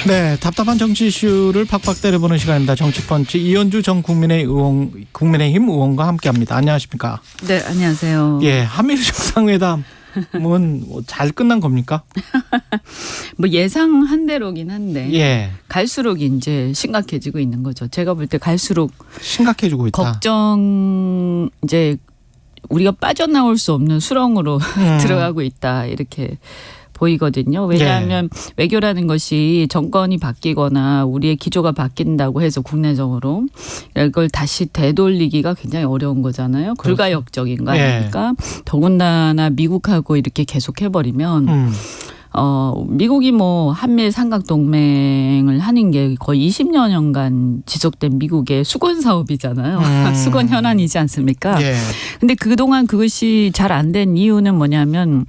네, 답답한 정치 이슈를 팍팍 때려보는 시간입니다. 정치펀치 이현주 전 국민의힘 의원과 함께합니다. 안녕하십니까? 네, 안녕하세요. 예, 한미일 정상회담은 잘 끝난 겁니까? 뭐 예상한 대로긴 한데 예, 갈수록 이제 심각해지고 있는 거죠. 제가 볼 때 갈수록 심각해지고 있다. 걱정 이제 우리가 빠져나올 수 없는 수렁으로 들어가고 있다 이렇게 보이거든요. 왜냐하면 외교라는 것이 정권이 바뀌거나 우리의 기조가 바뀐다고 해서 국내적으로 이걸 다시 되돌리기가 굉장히 어려운 거잖아요. 불가역적인 거 아닙니까? 더군다나 미국하고 이렇게 계속 해버리면 미국이 뭐 한미일 삼각동맹을 하는 게 거의 20여 년간 지속된 미국의 수건 사업이잖아요. 수건 현안이지 않습니까? 예. 근데 그동안 그것이 잘 안 된 이유는 뭐냐면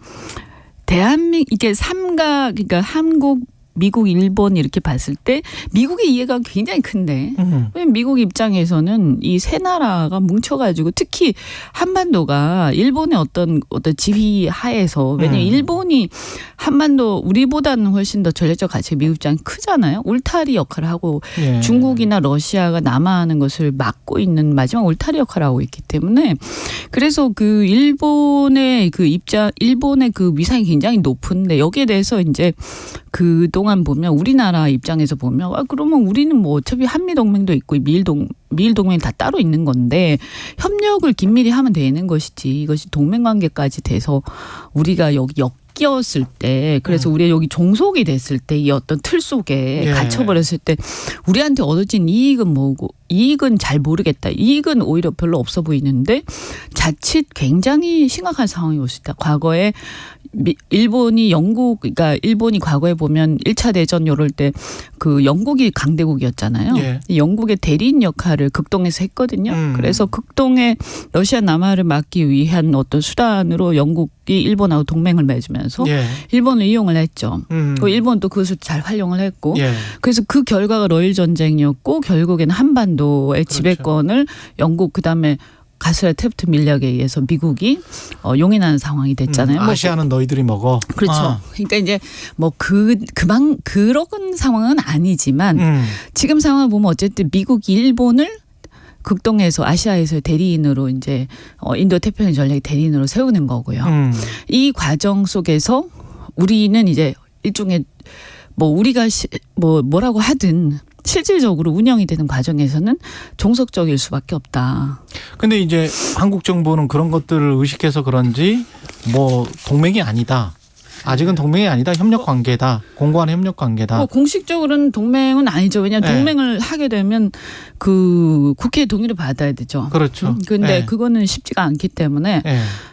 이게 그러니까 한국, 미국, 일본 이렇게 봤을 때 미국의 이해가 굉장히 큰데 왜냐면 미국 입장에서는 이 세 나라가 뭉쳐가지고 특히 한반도가 일본의 어떤 지휘 하에서 왜냐면 일본이 한반도 우리보다는 훨씬 더 전략적 가치가 미국 입장이 크잖아요. 울타리 역할을 하고 중국이나 러시아가 남하하는 것을 막고 있는 마지막 울타리 역할을 하고 있기 때문에 그래서 그 일본의 그 위상이 굉장히 높은데 여기에 대해서 이제 그동안 보면 우리나라 입장에서 보면 그러면 우리는 뭐 어차피 한미동맹도 있고 미일 동맹이 다 따로 있는 건데 협력을 긴밀히 하면 되는 것이지 이것이 동맹관계까지 돼서 우리가 여기 엮였을 때 그래서 우리가 여기 종속이 됐을 때 이 어떤 틀 속에 갇혀버렸을 때 우리한테 얻어진 이익은 뭐고 이익은 잘 모르겠다. 이익은 오히려 별로 없어 보이는데 자칫 굉장히 심각한 상황이 올 수 있다. 과거에 그러니까 일본이 과거에 보면 1차 대전 요럴 때 그 영국이 강대국이었잖아요. 영국의 대리인 역할을 극동에서 했거든요. 그래서 극동에 러시아 남하를 막기 위한 어떤 수단으로 영국이 일본하고 동맹을 맺으면서 일본을 이용을 했죠. 일본도 그것을 잘 활용을 했고 그래서 그 결과가 러일 전쟁이었고 결국에는 한반도의 지배권을 영국 그다음에 가스라 태프트 밀약에 의해서 미국이 용인하는 상황이 됐잖아요. 아시아는 너희들이 먹어. 그렇죠. 그러니까 이제 뭐 그런 상황은 아니지만 지금 상황을 보면 어쨌든 미국이 일본을 극동에서 아시아에서 대리인으로 이제 인도 태평양 전략의 대리인으로 세우는 거고요. 이 과정 속에서 우리는 이제 일종의 뭐 우리가 뭐라고 하든 실질적으로 운영이 되는 과정에서는 종속적일 수밖에 없다. 근데 이제 한국 정부는 그런 것들을 의식해서 그런지 뭐 동맹이 아니다. 아직은 동맹이 아니다. 협력 관계다. 공고한 협력 관계다. 공식적으로는 동맹은 아니죠. 왜냐하면 동맹을 하게 되면 그 국회 동의를 받아야 되죠. 그렇죠. 그런데 그거는 쉽지가 않기 때문에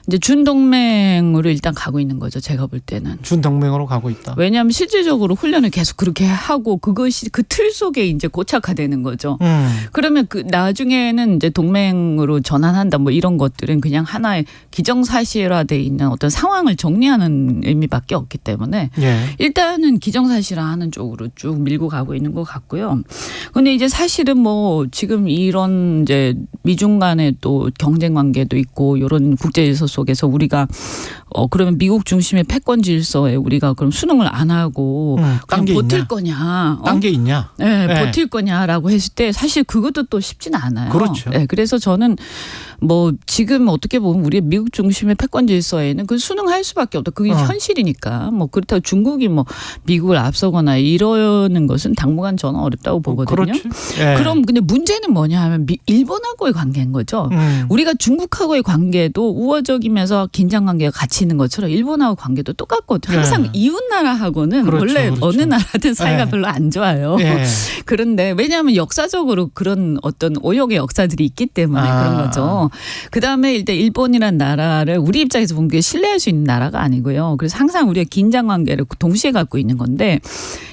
이제 준동맹으로 일단 가고 있는 거죠. 제가 볼 때는. 준동맹으로 가고 있다. 왜냐하면 실질적으로 훈련을 계속 그렇게 하고 그것이 그 틀 속에 이제 고착화되는 거죠. 그러면 그 나중에는 이제 동맹으로 전환한다 뭐 이런 것들은 그냥 하나의 기정사실화돼 있는 어떤 상황을 정리하는 의미밖에 없기 때문에 일단은 기정사실화하는 쪽으로 쭉 밀고 가고 있는 것 같고요. 그런데 이제 사실은 뭐 지금 이런 이제 미중 간의 또 경쟁 관계도 있고 이런 국제 질서 속에서 우리가 그러면 미국 중심의 패권 질서에 우리가 그럼 수능을 안 하고 그냥 버틸 거냐? 딴 게 있냐? 버틸 거냐라고 했을 때 사실 그것도 또 쉽지는 않아요. 그렇죠. 그래서 저는 뭐 지금 어떻게 보면 우리 미국 중심의 패권 질서에는 그 수능할 수밖에 없다. 그게 현실이니까. 뭐 그렇다고 중국이 뭐 미국을 앞서거나 이러는 것은 당분간 저는 어렵다고 보거든요. 그럼 근데 문제는 뭐냐 하면 일본하고의 관계인 거죠. 우리가 중국하고의 관계도 우호적이면서 긴장 관계가 같이 있는 것처럼 일본하고 관계도 똑같거든요. 항상 이웃 나라하고는 원래 어느 나라든 사이가 별로 안 좋아요. 그런데 왜냐하면 역사적으로 그런 어떤 오역의 역사들이 있기 때문에 그런 거죠. 그다음에 일단 일본이라는 나라를 우리 입장에서 보면 그게 신뢰할 수 있는 나라가 아니고요. 그래서 항상 우리가 긴장 관계를 동시에 갖고 있는 건데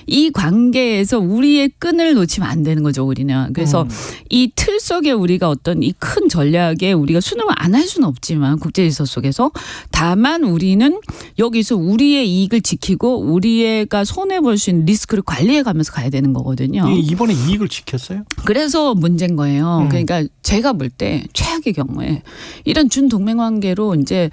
이 관계에서 우리의 끈을 놓치면 안 되는 거죠, 우리는. 그래서 이 틀 속에 우리가 어떤 이 큰 전략에 우리가 수능을 안 할 수는 없지만 국제 질서 속에서 다만 다만 우리는 여기서 우리의 이익을 지키고 우리가 손해 볼 수 있는 리스크를 관리해 가면서 가야 되는 거거든요. 이번에 이익을 지켰어요? 그래서 문제인 거예요. 그러니까 제가 볼 때 최악의 경우에 이런 준동맹 관계로 이제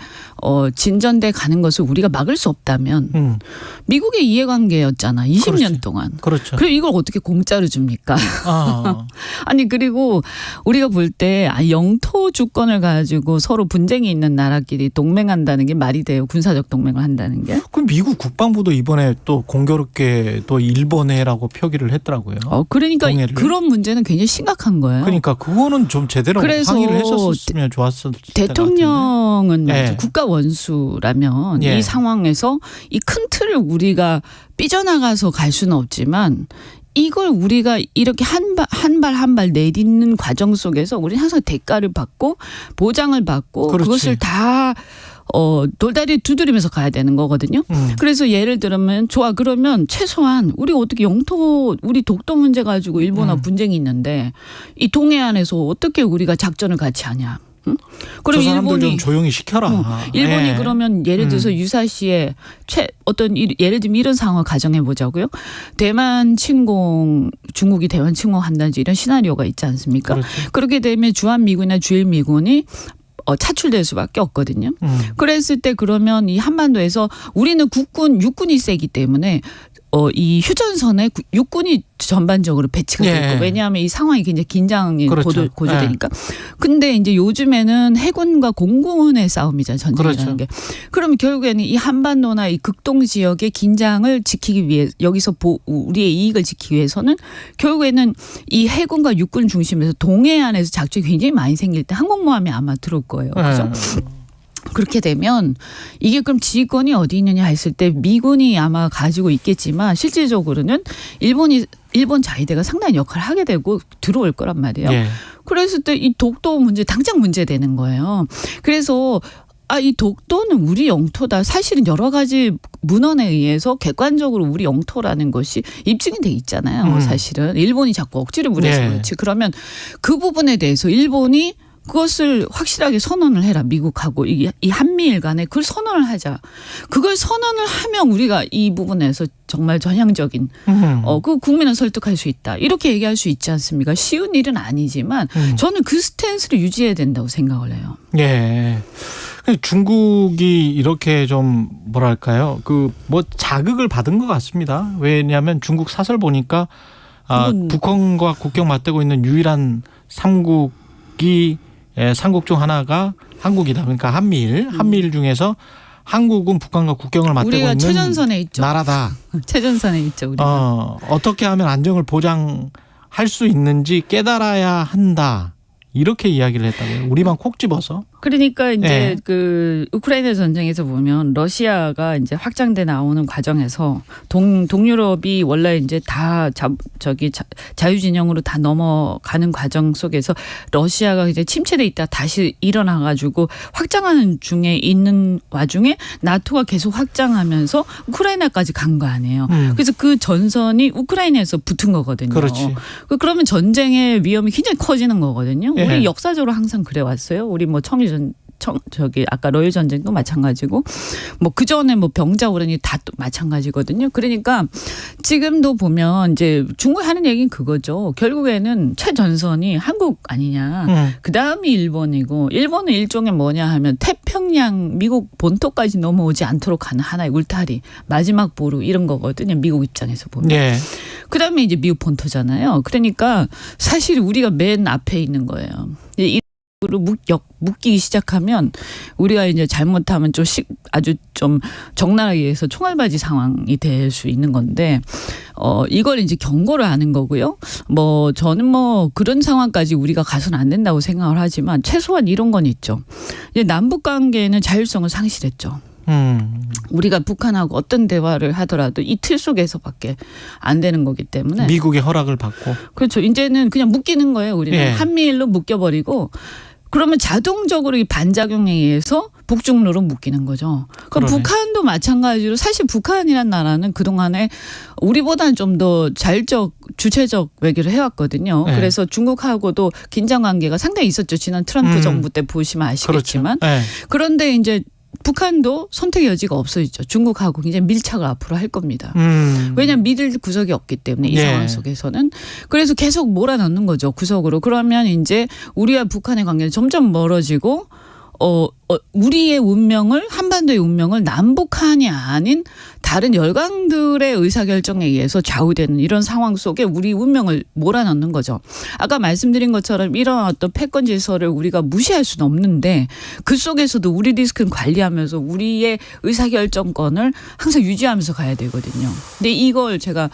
진전돼 가는 것을 우리가 막을 수 없다면 미국의 이해관계였잖아. 20년 그렇지. 동안. 그렇죠. 그리고 이걸 어떻게 공짜로 줍니까? 아. 아니 그리고 우리가 볼 때 영토 주권을 가지고 서로 분쟁이 있는 나라끼리 동맹한다는 게 말이 돼요. 군사적 동맹을 한다는 게. 그럼 미국 국방부도 이번에 또 공교롭게 또 일본해라고 표기를 했더라고요. 그러니까 동해를. 그런 문제는 굉장히 심각한 거예요. 그러니까 그거는 좀 제대로 그래서 항의를 했었으면 좋았을 대통령은 네. 말이죠. 국가 원수라면 예. 이 상황에서 이 큰 틀을 우리가 삐져나가서 갈 수는 없지만 이걸 우리가 이렇게 한 발 내딛는 과정 속에서 우리는 항상 대가를 받고 보장을 받고 그렇지. 그것을 다 돌다리 두드리면서 가야 되는 거거든요. 그래서 예를 들면 좋아 그러면 최소한 우리 어떻게 우리 독도 문제 가지고 일본하고 분쟁이 있는데 이 동해안에서 어떻게 우리가 작전을 같이 하냐. 응? 그럼 저 사람들 일본이 좀 조용히 시켜라. 일본이 예. 그러면 예를 들어서 유사시에 예를 들면 이런 상황을 가정해 보자고요. 대만 침공 중국이 대만 침공한다든지 이런 시나리오가 있지 않습니까? 그렇죠. 그렇게 되면 주한미군이나 주일미군이 차출될 수밖에 없거든요. 그랬을 때 그러면 이 한반도에서 우리는 육군이 세기 때문에 이 휴전선에 육군이 전반적으로 배치가 예. 되고 왜냐하면 이 상황이 굉장히 긴장이 그렇죠. 고조되니까. 근데 이제 요즘에는 해군과 공군의 싸움이잖아요. 전쟁이라는 그렇죠. 게. 그러면 결국에는 이 한반도나 이 극동 지역의 긴장을 지키기 위해 여기서 우리의 이익을 지키기 위해서는 결국에는 이 해군과 육군 중심에서 동해안에서 작전이 굉장히 많이 생길 때 항공모함이 아마 들어올 거예요. 그렇죠? 그렇게 되면 이게 그럼 지휘권이 어디 있느냐 했을 때 미군이 아마 가지고 있겠지만 실질적으로는 일본 자위대가 상당히 역할을 하게 되고 들어올 거란 말이에요. 예. 그랬을 때 이 독도 문제 당장 문제되는 거예요. 그래서 이 독도는 우리 영토다. 사실은 여러 가지 문헌에 의해서 객관적으로 우리 영토라는 것이 입증이 돼 있잖아요. 사실은 일본이 자꾸 억지를 부려서 예. 그렇지. 그러면 그 부분에 대해서 일본이 그것을 확실하게 선언을 해라. 미국하고 이 한미일 간에 그걸 선언을 하자. 그걸 선언을 하면 우리가 이 부분에서 정말 전향적인 그 국민을 설득할 수 있다. 이렇게 얘기할 수 있지 않습니까? 쉬운 일은 아니지만 저는 그 스탠스를 유지해야 된다고 생각을 해요. 예. 중국이 이렇게 좀 뭐랄까요? 자극을 받은 것 같습니다. 왜냐하면 중국 사설 보니까 북한과 국경 맞대고 있는 유일한 삼국 중 하나가 한국이다. 그러니까 한미일 중에서 한국은 북한과 국경을 맞대고 우리가 있는 최전선에 있죠. 나라다. 최전선에 있죠. 우리가. 어떻게 하면 안정을 보장할 수 있는지 깨달아야 한다. 이렇게 이야기를 했다고요. 우리만 콕 집어서. 그러니까 이제 예. 그 우크라이나 전쟁에서 보면 러시아가 이제 확장돼 나오는 과정에서 동유럽이 원래 이제 다 자유진영으로 다 넘어가는 과정 속에서 러시아가 이제 침체돼 있다 다시 일어나 가지고 확장하는 중에 있는 와중에 나토가 계속 확장하면서 우크라이나까지 간 거 아니에요. 그래서 그 전선이 우크라이나에서 붙은 거거든요. 그렇지. 그러면 전쟁의 위험이 굉장히 커지는 거거든요. 예. 우리 역사적으로 항상 그래 왔어요. 우리 뭐 아까 러일 전쟁도 마찬가지고 뭐 그 전에 뭐 병자호란이 다 또 마찬가지거든요. 그러니까 지금도 보면 이제 중국이 하는 얘기는 그거죠. 결국에는 최전선이 한국 아니냐. 그 다음이 일본이고 일본은 일종의 뭐냐 하면 태평양 미국 본토까지 넘어오지 않도록 하는 하나의 울타리 마지막 보루 이런 거거든요. 미국 입장에서 보면. 예. 그 다음에 이제 미국 본토잖아요. 그러니까 사실 우리가 맨 앞에 있는 거예요. 로 묶이기 시작하면 우리가 이제 잘못하면 아주 좀 적나라하게 해서 총알바지 상황이 될 수 있는 건데 이걸 이제 경고를 하는 거고요. 뭐 저는 뭐 그런 상황까지 우리가 가서는 안 된다고 생각을 하지만 최소한 이런 건 있죠. 이제 남북 관계는 자율성을 상실했죠. 우리가 북한하고 어떤 대화를 하더라도 이 틀 속에서밖에 안 되는 거기 때문에 미국의 허락을 받고. 그렇죠. 이제는 그냥 묶이는 거예요. 우리는 예. 한미일로 묶여버리고 그러면 자동적으로 이 반작용에 의해서 북중로로 묶이는 거죠. 그럼 그러네. 북한도 마찬가지로 사실 북한이란 나라는 그동안에 우리보다는 좀 더 자율적 주체적 외교를 해왔거든요. 네. 그래서 중국하고도 긴장 관계가 상당히 있었죠. 지난 트럼프 음. 정부 때 보시면 아시겠지만. 그렇죠. 네. 그런데 이제 북한도 선택의 여지가 없어지죠. 중국하고 굉장히 밀착을 앞으로 할 겁니다. 왜냐하면 믿을 구석이 없기 때문에 이 예. 상황 속에서는. 그래서 계속 몰아넣는 거죠. 구석으로. 그러면 이제 우리와 북한의 관계는 점점 멀어지고 우리의 운명을 한반도의 운명을 남북한이 아닌 다른 열강들의 의사결정에 의해서 좌우되는 이런 상황 속에 우리 운명을 몰아넣는 거죠. 아까 말씀드린 것처럼 이런 어떤 패권 질서를 우리가 무시할 수는 없는데 그 속에서도 우리 리스크는 관리하면서 우리의 의사결정권을 항상 유지하면서 가야 되거든요. 근데 이걸 제가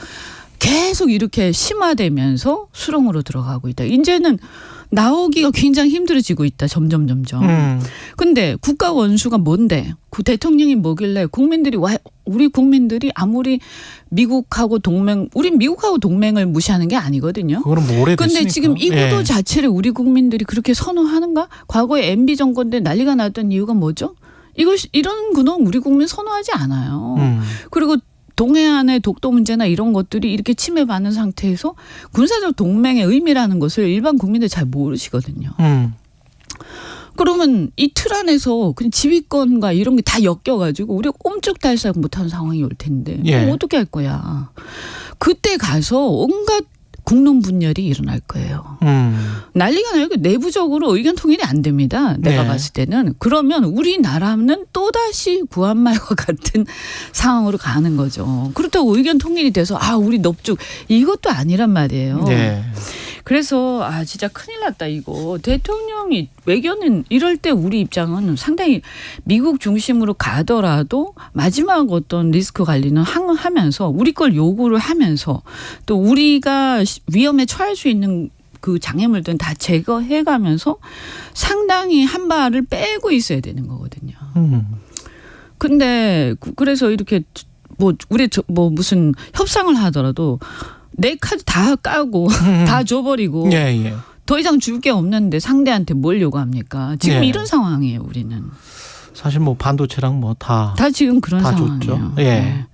계속 이렇게 심화되면서 수렁으로 들어가고 있다. 이제는 나오기가 굉장히 힘들어지고 있다. 점점. 근데 국가 원수가 뭔데? 그 대통령이 뭐길래 우리 국민들이 아무리 미국하고 우린 미국하고 동맹을 무시하는 게 아니거든요. 그거는 뭐 오래됐으니까. 근데 지금 이 구도 자체를 우리 국민들이 그렇게 선호하는가? 과거에 MB 정권 때 난리가 났던 이유가 뭐죠? 이런 구는 우리 국민 선호하지 않아요. 그리고 동해안의 독도 문제나 이런 것들이 이렇게 침해받는 상태에서 군사적 동맹의 의미라는 것을 일반 국민들 잘 모르시거든요. 그러면 이 틀 안에서 그냥 지휘권과 이런 게 다 엮여가지고 우리가 꼼짝달싹 못하는 상황이 올 텐데 그럼 어떻게 할 거야. 그때 가서 온갖 국론 분열이 일어날 거예요. 난리가 나요. 내부적으로 의견 통일이 안 됩니다. 내가 봤을 때는. 그러면 우리나라는 또다시 구한말과 같은 상황으로 가는 거죠. 그렇다고 의견 통일이 돼서 우리 넙죽 이것도 아니란 말이에요. 네. 그래서 진짜 큰일 났다 이거. 대통령이 외교는 이럴 때 우리 입장은 상당히 미국 중심으로 가더라도 마지막 어떤 리스크 관리는 하면서 우리 걸 요구를 하면서 또 우리가 위험에 처할 수 있는 그 장애물들은 다 제거해가면서 상당히 한 발을 빼고 있어야 되는 거거든요. 근데 그래서 이렇게 우리 무슨 협상을 하더라도 내 카드 다 까고 다 줘버리고 더 이상 줄 게 없는데 상대한테 뭘 요구합니까? 지금 이런 상황이에요, 우리는. 사실 뭐 반도체랑 뭐 다 지금 그런 다 상황이에요. 줬죠. 네.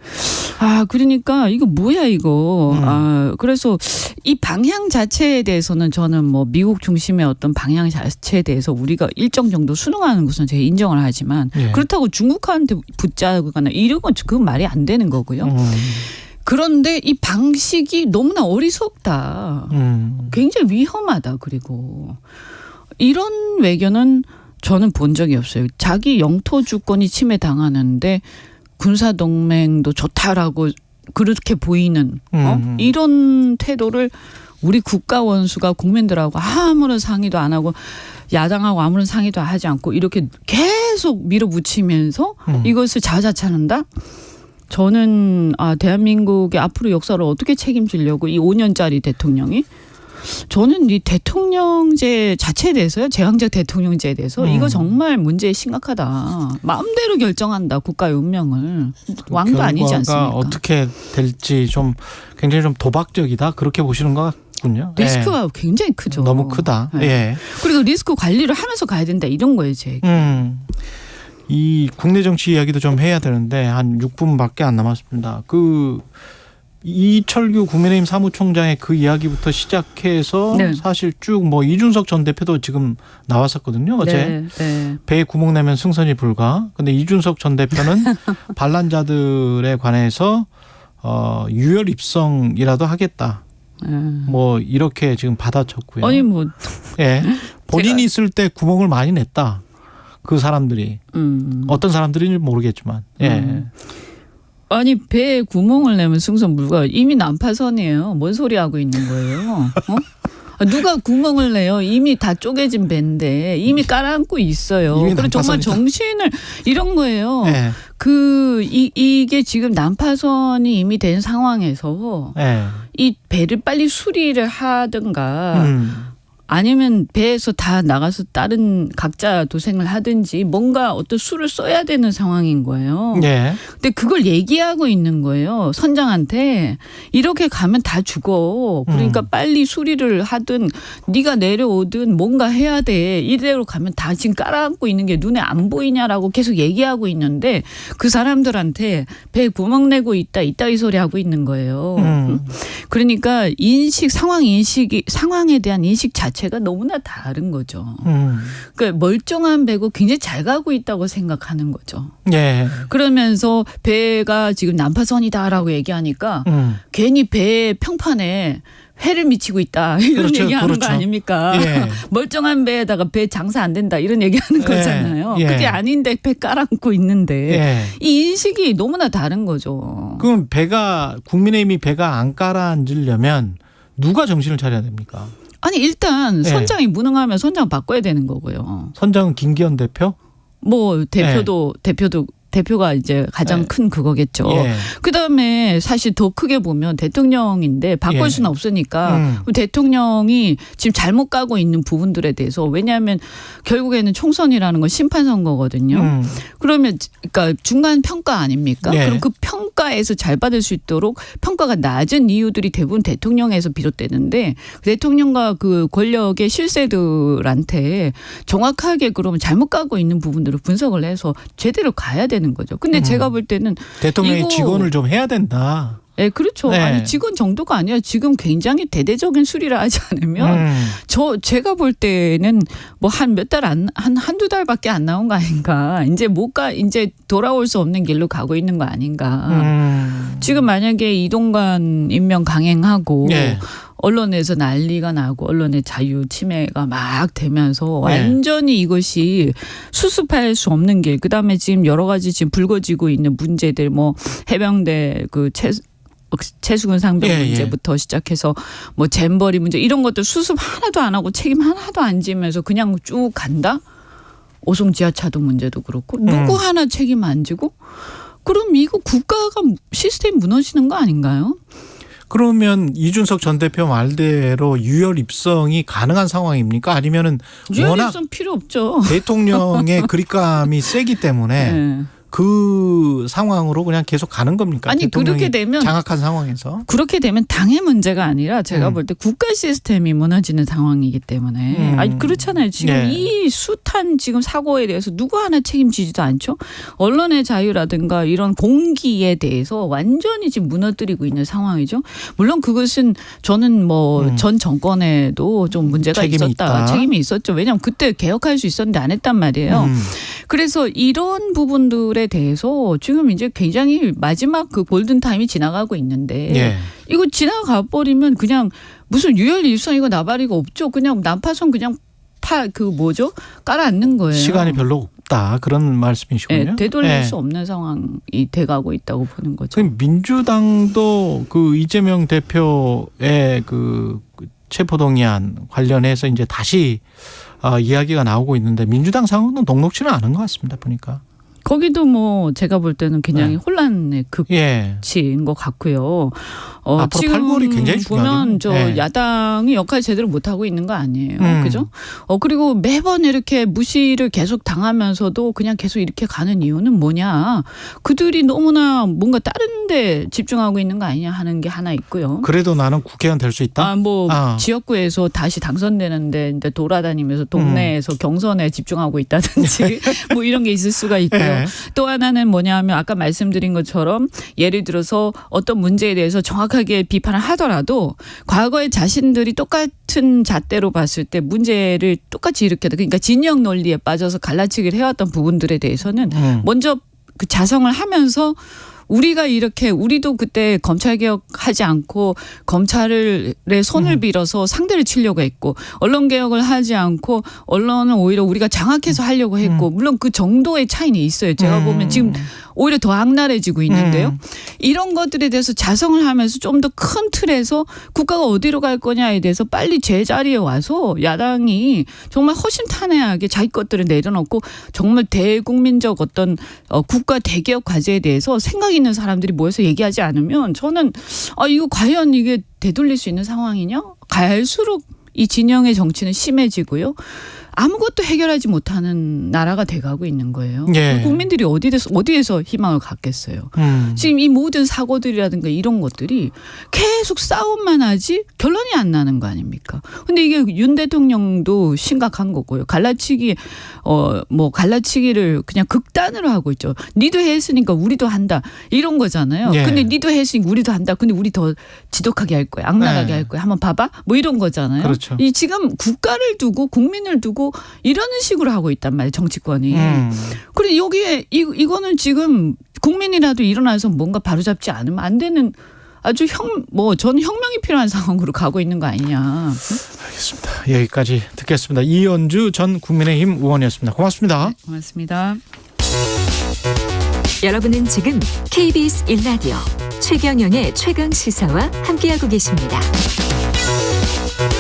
그러니까 이거 뭐야 이거. 그래서 이 방향 자체에 대해서는 저는 뭐 미국 중심의 어떤 방향 자체에 대해서 우리가 일정 정도 순응하는 것은 제가 인정을 하지만 그렇다고 중국한테 붙잡거나 이런 건 그건 말이 안 되는 거고요. 그런데 이 방식이 너무나 어리석다. 굉장히 위험하다. 그리고 이런 외교는 저는 본 적이 없어요. 자기 영토 주권이 침해당하는데 군사동맹도 좋다라고 그렇게 보이는 이런 태도를 우리 국가 원수가 국민들하고 아무런 상의도 안 하고 야당하고 아무런 상의도 하지 않고 이렇게 계속 밀어붙이면서 이것을 자자차는다? 저는 대한민국의 앞으로 역사를 어떻게 책임지려고 이 5년짜리 대통령이 저는 이 대통령제 자체에 대해서요. 제왕적 대통령제에 대해서 이거 정말 문제 심각하다. 마음대로 결정한다. 국가의 운명을. 왕도 아니지 않습니까? 어떻게 될지 좀 굉장히 좀 도박적이다. 그렇게 보시는 것 같군요. 리스크가 굉장히 크죠. 너무 크다. 그리고 리스크 관리를 하면서 가야 된다. 이런 거예요. 제 얘기. 이 국내 정치 이야기도 좀 해야 되는데 한 6분밖에 안 남았습니다. 이철규 국민의힘 사무총장의 그 이야기부터 시작해서 사실 쭉 뭐 이준석 전 대표도 지금 나왔었거든요. 어제 배에 구멍 내면 승선이 불가. 근데 이준석 전 대표는 반란자들에 관해서 유혈 입성이라도 하겠다. 뭐 이렇게 지금 받아쳤고요. 아니 뭐 본인이 있을 때 구멍을 많이 냈다. 그 사람들이 어떤 사람들인지 모르겠지만 아니 배에 구멍을 내면 승선 불가. 이미 난파선이에요. 뭔 소리 하고 있는 거예요? 누가 구멍을 내요? 이미 다 쪼개진 배인데 이미 깔아앉고 있어요. 그리고 정말 정신을 이런 거예요. 이게 지금 난파선이 이미 된 상황에서 이 배를 빨리 수리를 하든가 아니면 배에서 다 나가서 다른 각자 도생을 하든지 뭔가 어떤 수를 써야 되는 상황인 거예요. 근데 그걸 얘기하고 있는 거예요. 선장한테. 이렇게 가면 다 죽어. 그러니까 빨리 수리를 하든 네가 내려오든 뭔가 해야 돼. 이대로 가면 다 지금 깔아앉고 있는 게 눈에 안 보이냐라고 계속 얘기하고 있는데 그 사람들한테 배에 구멍 내고 있다. 이따위 소리 하고 있는 거예요. 그러니까 상황에 대한 인식 자체 자체가 너무나 다른 거죠. 그러니까 멀쩡한 배고 굉장히 잘 가고 있다고 생각하는 거죠. 예. 그러면서 배가 지금 난파선이다라고 얘기하니까 괜히 배 평판에 회를 미치고 있다 이런 그렇죠, 얘기하는 그렇죠. 거 아닙니까? 예. 멀쩡한 배에다가 배 장사 안 된다 이런 얘기하는 거잖아요. 예. 그게 아닌데 배 깔아앉고 있는데 예. 이 인식이 너무나 다른 거죠. 그럼 국민의힘이 배가 안 가라앉으려면 누가 정신을 차려야 됩니까? 아니 일단 예. 선장이 무능하면 선장 바꿔야 되는 거고요. 선장은 김기현 대표? 뭐 대표가 이제 가장 예. 큰 그거겠죠. 예. 그다음에 사실 더 크게 보면 대통령인데 바꿀 예. 수는 없으니까 대통령이 지금 잘못 가고 있는 부분들에 대해서 왜냐하면 결국에는 총선이라는 건 심판 선거거든요. 그러면 그러니까 중간 평가 아닙니까? 예. 그럼 그 평가에서 잘 받을 수 있도록 평가가 낮은 이유들이 대부분 대통령에서 비롯되는데 대통령과 그 권력의 실세들한테 정확하게 그러면 잘못 가고 있는 부분들을 분석을 해서 제대로 가야 되는 거죠. 근데 제가 볼 때는 대통령이 직원을 좀 해야 된다. 네, 그렇죠. 네. 아니 직원 정도가 아니라 지금 굉장히 대대적인 수리를 하지 않으면 제가 볼 때는 뭐 한 몇 달 한두 달밖에 안 나온 거 아닌가. 이제 돌아올 수 없는 길로 가고 있는 거 아닌가. 지금 만약에 이동관 임명 강행하고 네. 언론에서 난리가 나고 언론의 자유 침해가 막 되면서 네. 완전히 이것이 수습할 수 없는 길. 그다음에 지금 여러 가지 지금 불거지고 있는 문제들 뭐 해병대 그 최수근 상병 예, 문제부터 시작해서 뭐 잼버리 문제 이런 것들 수습 하나도 안 하고 책임 하나도 안 지면서 그냥 쭉 간다. 오송 지하차도 문제도 그렇고 누구 하나 책임 안 지고 그럼 이거 국가가 시스템 무너지는 거 아닌가요? 그러면 이준석 전 대표 말대로 유혈 입성이 가능한 상황입니까? 아니면은 워낙 유혈입성 필요 없죠. 대통령의 그립감이 세기 때문에 네. 그 상황으로 그냥 계속 가는 겁니까? 아니 대통령이 그렇게 되면 장악한 상황에서. 그렇게 되면 당의 문제가 아니라 제가 볼 때 국가 시스템이 무너지는 상황이기 때문에 아니 그렇잖아요. 지금 네. 이 숱한 지금 사고에 대해서 누구 하나 책임지지도 않죠. 언론의 자유라든가 이런 공기에 대해서 완전히 지금 무너뜨리고 있는 상황이죠. 물론 그것은 저는 뭐 전 정권에도 좀 문제가 책임이 있었죠. 왜냐하면 그때 개혁할 수 있었는데 안 했단 말이에요. 그래서 이런 부분들에 대해서 지금 이제 굉장히 마지막 그 골든타임이 지나가고 있는데 예. 이거 지나가 버리면 그냥 무슨 유혈 일성이고 나발이고 없죠. 그냥 난파선 그냥 깔아앉는 거예요. 시간이 별로 없다. 그런 말씀이시군요. 네, 되돌릴 수 없는 상황이 돼가고 있다고 보는 거죠. 민주당도 그 이재명 대표의 그 체포동의안 관련해서 이제 다시 이야기가 나오고 있는데 민주당 상황은 녹록지는 않은 것 같습니다. 보니까. 거기도 뭐 제가 볼 때는 굉장히 혼란의 극치인 것 같고요. 앞으로 지금 8월이 굉장히 보면 중요하겠네요. 야당이 역할 제대로 못하고 있는 거 아니에요. 그죠? 그리고 매번 이렇게 무시를 계속 당하면서도 그냥 계속 이렇게 가는 이유는 뭐냐. 그들이 너무나 뭔가 다른 데 집중하고 있는 거 아니냐 하는 게 하나 있고요. 그래도 나는 국회의원 될 수 있다? 지역구에서 다시 당선되는데 돌아다니면서 동네에서 경선에 집중하고 있다든지 뭐 이런 게 있을 수가 있고요. 또 하나는 뭐냐 하면 아까 말씀드린 것처럼 예를 들어서 어떤 문제에 대해서 정확하게 비판을 하더라도 과거에 자신들이 똑같은 잣대로 봤을 때 문제를 똑같이 일으켰다. 그러니까 진영 논리에 빠져서 갈라치기를 해왔던 부분들에 대해서는 먼저 그 자성을 하면서 우리도 그때 검찰개혁하지 않고 검찰의 손을 빌어서 상대를 치려고 했고 언론개혁을 하지 않고 언론은 오히려 우리가 장악해서 하려고 했고 물론 그 정도의 차이는 있어요. 제가 보면 지금 오히려 더 악랄해지고 있는데요. 이런 것들에 대해서 자성을 하면서 좀 더 큰 틀에서 국가가 어디로 갈 거냐에 대해서 빨리 제자리에 와서 야당이 정말 허심탄회하게 자기 것들을 내려놓고 정말 대국민적 어떤 국가 대개혁 과제에 대해서 생각 있는 사람들이 모여서 얘기하지 않으면 저는 이거 과연 이게 되돌릴 수 있는 상황이냐? 갈수록 이 진영의 정치는 심해지고요. 아무것도 해결하지 못하는 나라가 돼가고 있는 거예요. 예. 국민들이 어디에서 희망을 갖겠어요. 지금 이 모든 사고들이라든가 이런 것들이 계속 싸움만 하지 결론이 안 나는 거 아닙니까? 근데 이게 윤 대통령도 심각한 거고요. 갈라치기를 그냥 극단으로 하고 있죠. 니도 했으니까 우리도 한다 이런 거잖아요. 예. 근데 니도 했으니까 우리도 한다. 근데 우리 더 지독하게 할 거야. 악랄하게 할 거야. 한번 봐봐. 뭐 이런 거잖아요. 그렇죠. 이 지금 국가를 두고 국민을 두고 이러는 식으로 하고 있단 말이에요. 정치권이. 그리고 여기에 이거는 지금 국민이라도 일어나서 뭔가 바로잡지 않으면 안 되는 아주 저는 혁명이 필요한 상황으로 가고 있는 거 아니냐. 알겠습니다. 여기까지 듣겠습니다. 이현주 전 국민의힘 의원이었습니다. 고맙습니다. 네, 고맙습니다. 여러분은 지금 KBS 1라디오 최경영의 최강 시사와 함께하고 계십니다.